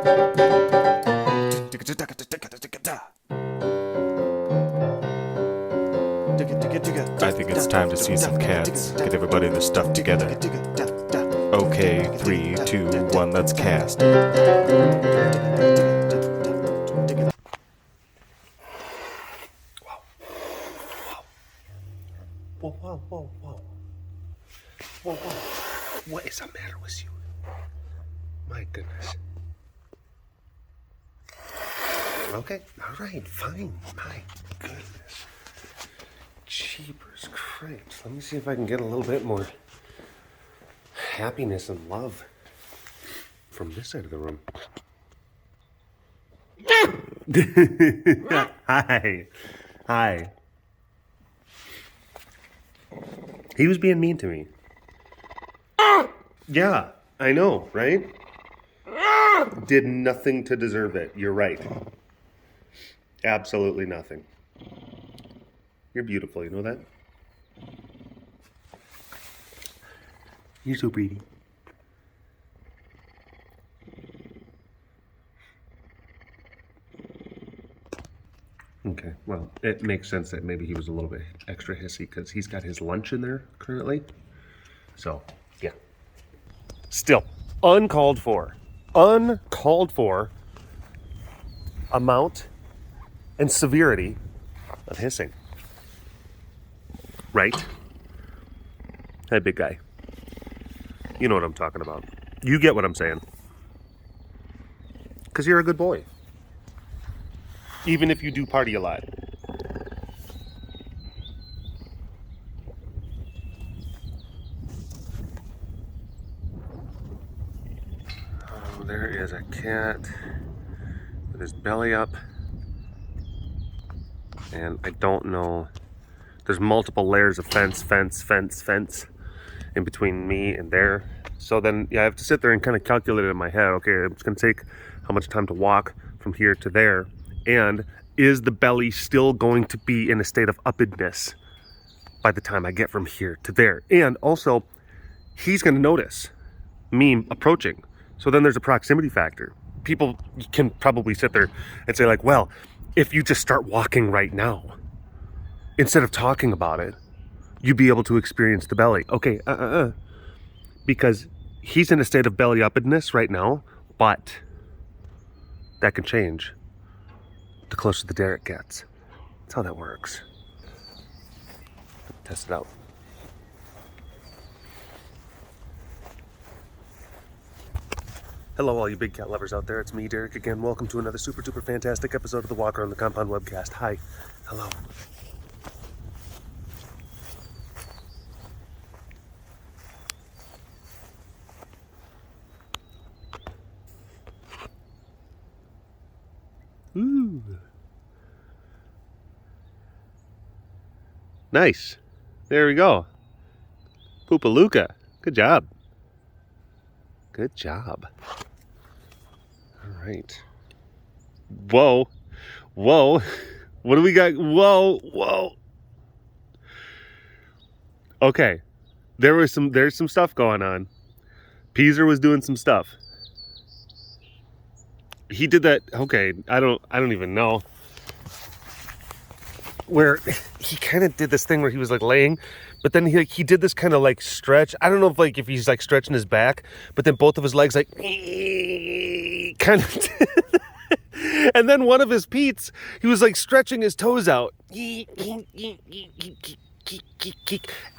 I think it's time to see some cats. Get everybody their stuff together. Okay, 3, 2, 1, let's cast. Whoa. What is the matter with you? My goodness. Okay, alright, fine. My goodness. Jeepers cripes. Let me see if I can get a little bit more happiness and love from this side of the room. Hi. He was being mean to me. Yeah, I know, right? Did nothing to deserve it. You're right. Absolutely nothing. You're beautiful, you know that? You're so pretty. Okay, well, it makes sense that maybe he was a little bit extra hissy because he's got his lunch in there currently. So, yeah. Still, uncalled for amount and severity of hissing. Right? Hey, big guy. You know what I'm talking about. You get what I'm saying. Because you're a good boy. Even if you do party a lot. Oh, there is a cat with his belly up. And I don't know. There's multiple layers of fence in between me and there. So then, yeah, I have to sit there and kind of calculate it in my head. Okay, it's going to take how much time to walk from here to there. And is the belly still going to be in a state of uppedness by the time I get from here to there? And also, he's going to notice me approaching. So then there's a proximity factor. People can probably sit there and say like, well, if you just start walking right now, instead of talking about it, you'd be able to experience the belly. Okay, because he's in a state of belly uppedness right now, but that can change the closer the Derek gets. That's how that works. Test it out. Hello, all you big cat lovers out there. It's me, Derek, again. Welcome to another super duper fantastic episode of the Walk Around the Compound webcast. Hi. Hello. Ooh. Nice. There we go. Poopaloo. Good job. Good job. All right. Whoa. What do we got? Whoa. Okay. There's some stuff going on. Peaser was doing some stuff. He did that. Okay, I don't even know. Where he kind of did this thing where he was like laying, but then he did this kind of like stretch. I don't know if he's like stretching his back, but then both of his legs like kind of. And then one of his Pete's, he was like stretching his toes out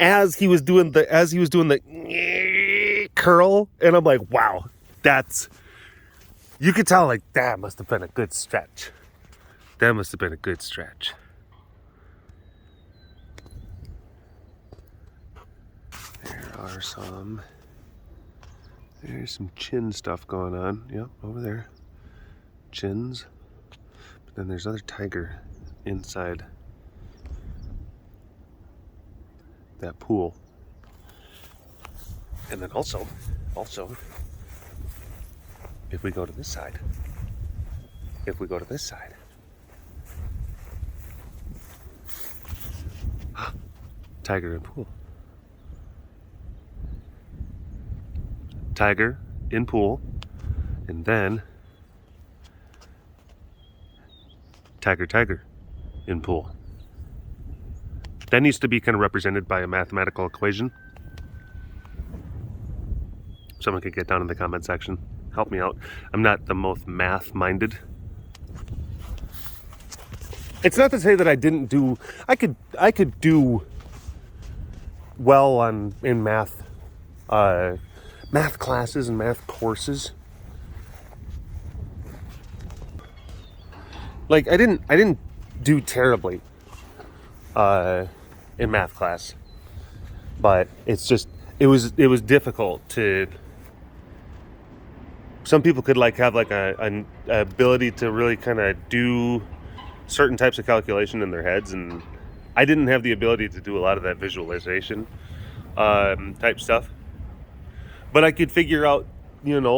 as he was doing the curl, and I'm like, wow, that's. You could tell, like, that must have been a good stretch. There there's some chin stuff going on. Yep, over there. Chins. But then there's other tiger inside that pool. And then also, if we go to this side, tiger in pool. Tiger in pool, and then tiger in pool. That needs to be kind of represented by a mathematical equation. Someone could get down in the comment section. Help me out. I'm not the most math-minded. It's not to say that I didn't do... I could do well in math classes and math courses. Like I didn't do terribly in math class, but it's just it was difficult to. Some people could like have like an ability to really kind of do certain types of calculation in their heads, and I didn't have the ability to do a lot of that visualization type stuff. But I could figure out,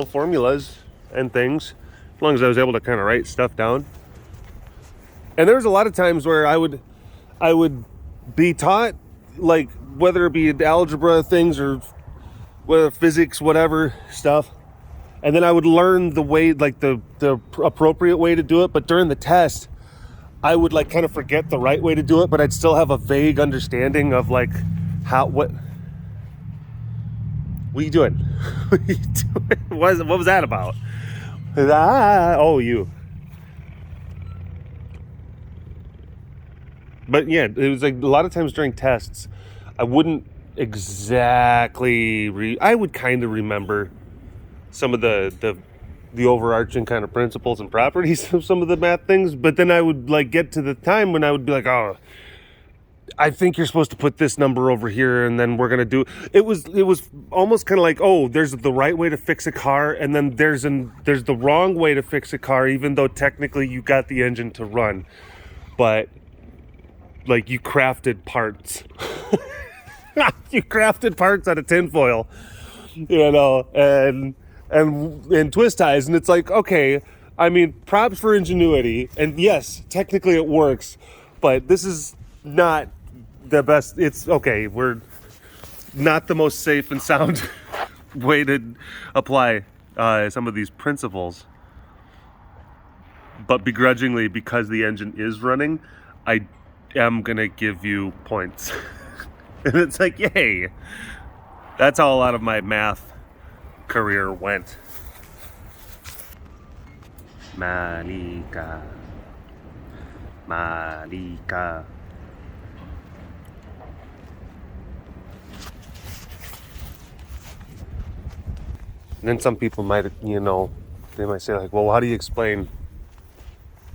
formulas and things as long as I was able to kind of write stuff down. And there was a lot of times where I would be taught, like, whether it be algebra things or whether physics, whatever stuff. And then I would learn the way, like the appropriate way to do it. But during the test, I would like kind of forget the right way to do it, but I'd still have a vague understanding of like what are you doing? What are you doing? What was that about? You. But yeah, it was like a lot of times during tests, I wouldn't exactly I would kind of remember some of the overarching kind of principles and properties of some of the math things, but then I would like get to the time when I would be like, oh, I think you're supposed to put this number over here, and then we're gonna do it. Was almost kind of like, oh, there's the right way to fix a car, and then there's the wrong way to fix a car, even though technically you got the engine to run, but like you crafted parts. You crafted parts out of tinfoil, and twist ties, and it's like, okay, I mean, props for ingenuity, and yes, technically it works, but this is not the best. It's okay, we're not the most safe and sound way to apply some of these principles, but begrudgingly, because the engine is running, I am gonna give you points. And it's like, yay, that's how a lot of my math career went. Malika. And then some people might, they might say like, well, how do you explain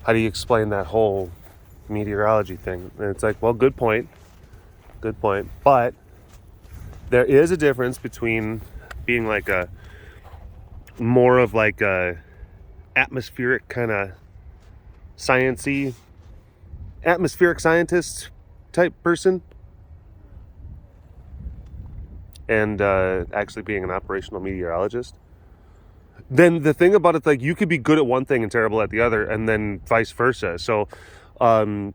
that whole meteorology thing? And it's like, well, good point. But there is a difference between being like a more of like a atmospheric kind of sciencey, atmospheric scientist type person, and actually being an operational meteorologist. Then the thing about it, like, you could be good at one thing and terrible at the other, and then vice versa. So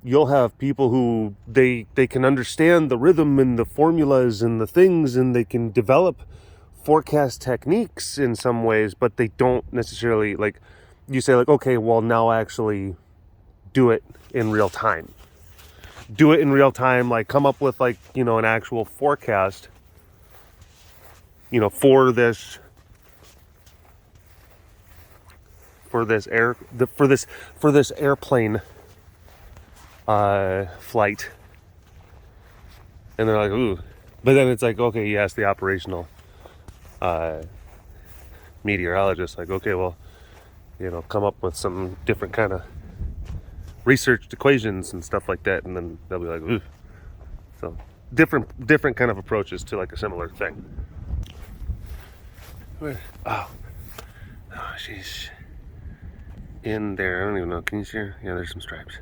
you'll have people who they can understand the rhythm and the formulas and the things, and they can develop forecast techniques in some ways, but they don't necessarily, like, you say like, okay, well, now actually do it in real time. Like come up with like, an actual forecast, for this airplane flight. And they're like, ooh. But then it's like, okay, you ask the operational meteorologist, like, okay, well, come up with some different kind of researched equations and stuff like that, and then they'll be like, ooh. So different kind of approaches to like a similar thing. Oh, she's in there. I don't even know. Can you see her? Yeah, there's some stripes.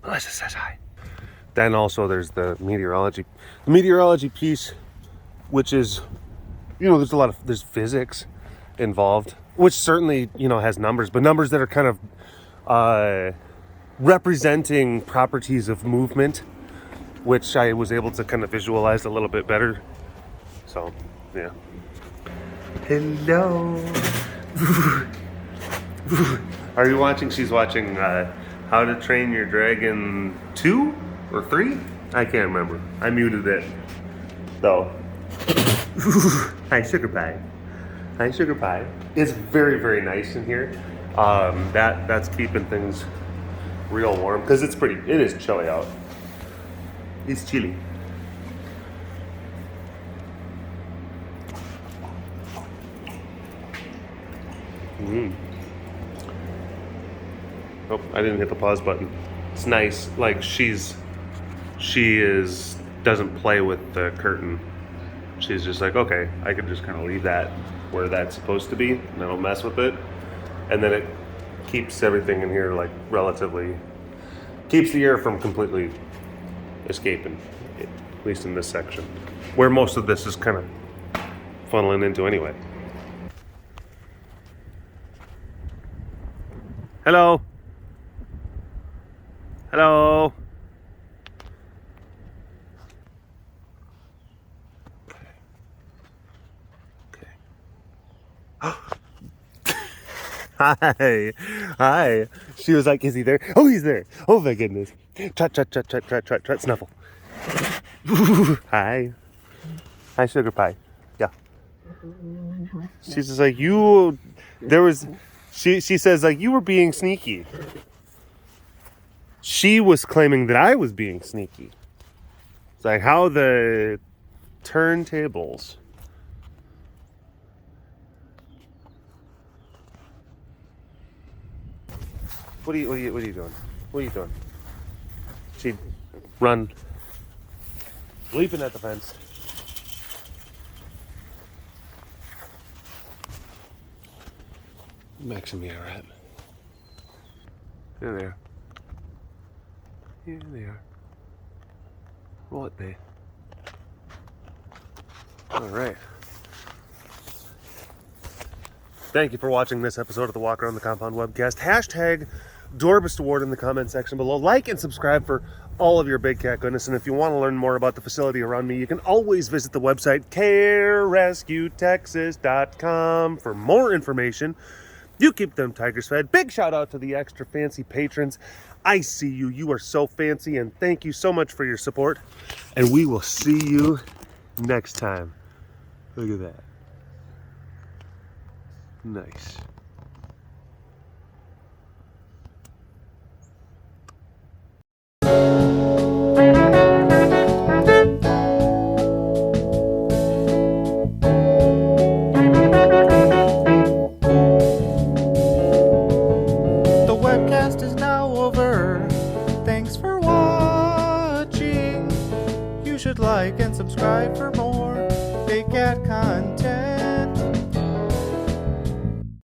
Melissa says hi. Then also there's the meteorology piece, which is, there's physics involved, which certainly, has numbers, but numbers that are kind of representing properties of movement, which I was able to kind of visualize a little bit better. So, yeah. Hello. Are you watching? She's watching How to Train Your Dragon 2 or 3? I can't remember. I muted it, though. Hi, Sugar Pie. Hi, Sugar Pie. It's very, very nice in here. That's keeping things real warm because it is chilly out. It's chilly. Oh, I didn't hit the pause button. It's nice. Like she doesn't play with the curtain. She's just like, okay, I could just kind of leave that where that's supposed to be, and I don't mess with it. And then it keeps everything in here like relatively, keeps the air from completely escaping, at least in this section, where most of this is kind of funneling into anyway. Hello. Hello. Hi. Hi. She was like, is he there? Oh, he's there. Oh my goodness. Trot, trot, trot, trot, trot, trot, trot, snuffle. Hi. Hi, Sugar Pie. Yeah. She's just like, she says like, you were being sneaky. She was claiming that I was being sneaky. It's like, how the turntables. What are you doing? What are you doing? She'd run, leaping at the fence. Max and me are at. There they are. Here they are. What they? All right. Thank you for watching this episode of the Walk Around the Compound webcast. Hashtag Dorbs Award in the comment section below. Like and subscribe for all of your big cat goodness. And if you want to learn more about the facility around me, you can always visit the website carerescuetexas.com for more information. You keep them tigers fed. Big shout out to the extra fancy patrons. I see you. You are so fancy, and thank you so much for your support. And we will see you next time. Look at that. Nice. The webcast is now over. Thanks for watching. You should like and subscribe for more Big Cat content.